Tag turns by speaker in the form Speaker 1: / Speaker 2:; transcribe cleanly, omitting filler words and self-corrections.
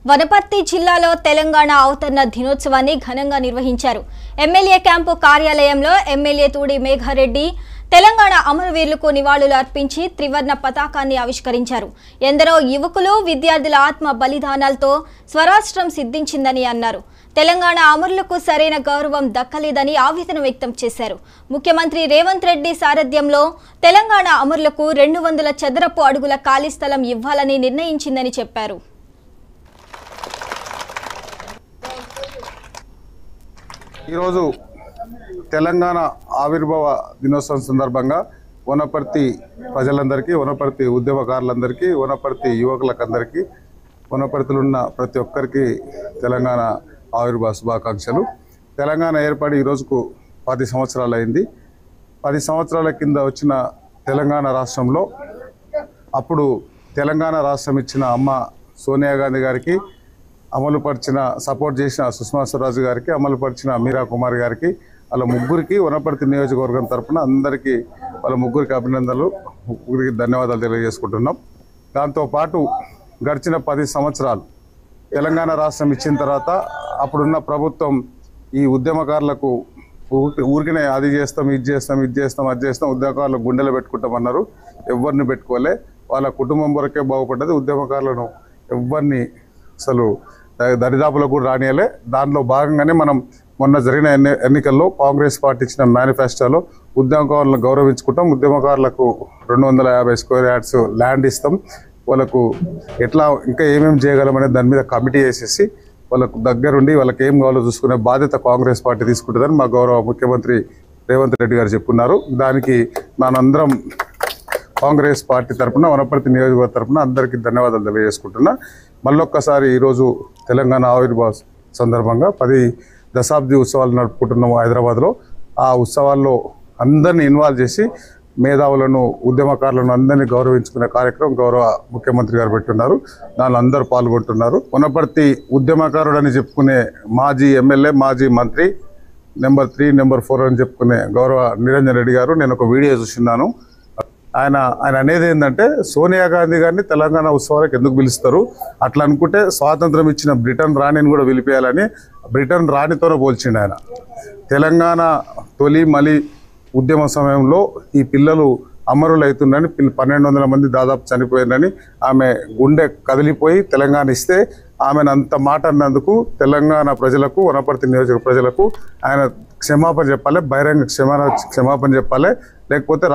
Speaker 1: వనపర్తి జిల్లాలో తెలంగాణ అవతరణ దినోత్సవాన్ని ఘనంగా నిర్వహించారు. ఎమ్మెల్యే క్యాంపు కార్యాలయంలో ఎమ్మెల్యే తూడి మేఘారెడ్డి తెలంగాణ అమరవీరులకు నివాళులు అర్పించి త్రివర్ణ పతాకాన్ని ఆవిష్కరించారు. ఎందరో యువకులు విద్యార్థుల ఆత్మ బలిదానాలతో స్వరాష్ట్రం సిద్ధించిందని అన్నారు. తెలంగాణ అమరులకు సరైన గౌరవం దక్కలేదని ఆవేదన వ్యక్తం చేశారు. ముఖ్యమంత్రి రేవంత్ రెడ్డి సారథ్యంలో తెలంగాణ అమరులకు 200 చదరపు అడుగుల ఖాళీ స్థలం ఇవ్వాలని నిర్ణయించిందని చెప్పారు.
Speaker 2: ఈరోజు తెలంగాణ ఆవిర్భావ దినోత్సవం సందర్భంగా వనపర్తి ప్రజలందరికీ, వనపర్తి ఉద్యమకారులందరికీ, వనపర్తి యువకులకందరికీ, వనపర్తిలో ఉన్న ప్రతి ఒక్కరికి తెలంగాణ ఆవిర్భావ శుభాకాంక్షలు. తెలంగాణ ఏర్పడి ఈరోజుకు 10 సంవత్సరాలు అయింది. 10 సంవత్సరాల కింద వచ్చిన తెలంగాణ రాష్ట్రంలో అప్పుడు తెలంగాణ రాష్ట్రం ఇచ్చిన అమ్మ సోనియా గాంధీ గారికి, అమలుపరిచిన సపోర్ట్ చేసిన సుష్మా స్వరాజ్ గారికి, అమలుపరిచిన మీరా కుమార్ గారికి, వాళ్ళ ముగ్గురికి వనపర్తి నియోజకవర్గం తరఫున అందరికీ వాళ్ళ ముగ్గురికి అభినందనలు, ముగ్గురికి ధన్యవాదాలు తెలియజేసుకుంటున్నాం. దాంతోపాటు గడిచిన 10 సంవత్సరాలు తెలంగాణ రాష్ట్రం ఇచ్చిన తర్వాత అప్పుడున్న ప్రభుత్వం ఈ ఉద్యమకారులకు ఊరికనే అది చేస్తాం, ఇది చేస్తాం, ఇది చేస్తాం, అది చేస్తాం, ఉద్యమకారులకు గుండెలు పెట్టుకుంటామన్నారు. ఎవరిని పెట్టుకోలే, వాళ్ళ కుటుంబం వరకే బాగుపడ్డది. ఉద్యమకారులను ఎవరిని అసలు దరిదాపులకు కూడా రానియలే. దానిలో భాగంగానే మనం మొన్న జరిగిన ఎన్నికల్లో కాంగ్రెస్ పార్టీ ఇచ్చిన మేనిఫెస్టోలో ఉద్యమకారులను గౌరవించుకుంటాం, ఉద్యమకారులకు 250 స్క్వేర్ యార్డ్స్ ల్యాండ్ ఇస్తాం, వాళ్ళకు ఎట్లా ఇంకా ఏమేమి చేయగలమనే దాని మీద కమిటీ వేసేసి వాళ్ళకు దగ్గరుండి వాళ్ళకి ఏం కావాలో చూసుకునే బాధ్యత కాంగ్రెస్ పార్టీ తీసుకుంటుందని మా గౌరవ ముఖ్యమంత్రి రేవంత్ రెడ్డి గారు చెప్పున్నారు. దానికి మనందరం కాంగ్రెస్ పార్టీ తరఫున, వనపర్తి నియోజకవర్గ తరఫున అందరికీ ధన్యవాదాలు తెలియజేసుకుంటున్నా. మళ్ళొక్కసారి ఈరోజు తెలంగాణ ఆవిర్భావ సందర్భంగా 10 దశాబ్ది ఉత్సవాలు నడుపుకుంటున్నాము హైదరాబాద్లో. ఆ ఉత్సవాల్లో అందరినీ ఇన్వాల్వ్ చేసి మేధావులను, ఉద్యమకారులను అందరినీ గౌరవించుకునే కార్యక్రమం గౌరవ ముఖ్యమంత్రి గారు పెట్టున్నారు. దానిలో అందరూ పాల్గొంటున్నారు. వనపర్తి ఉద్యమకారుడని చెప్పుకునే మాజీ ఎమ్మెల్యే, మాజీ మంత్రి, నెంబర్ 3, నెంబర్ 4 అని చెప్పుకునే గౌరవ నిరంజన్ రెడ్డి గారు, నేను ఒక వీడియో చూస్తున్నాను. ఆయన అనేది ఏంటంటే, సోనియా గాంధీ గారిని తెలంగాణ ఉత్సవాలకు ఎందుకు పిలుస్తారు, అట్లా అనుకుంటే స్వాతంత్రం ఇచ్చిన బ్రిటన్ రాణిని కూడా పిలిపేయాలని బ్రిటన్ రాణితోనే పోల్చిండు ఆయన. తెలంగాణ తొలి మలి ఉద్యమ సమయంలో ఈ పిల్లలు అమరులు అవుతుందని, 1200 మంది దాదాపు చనిపోయిందని ఆమె గుండె కదిలిపోయి తెలంగాణ ఇస్తే ఆమెను అంత మాట అన్నందుకు తెలంగాణ ప్రజలకు, వనపర్తి నియోజక ప్రజలకు ఆయన క్షమాపణ చెప్పాలి, బహిరంగ క్షమాపణ చెప్పాలి. లేకపోతే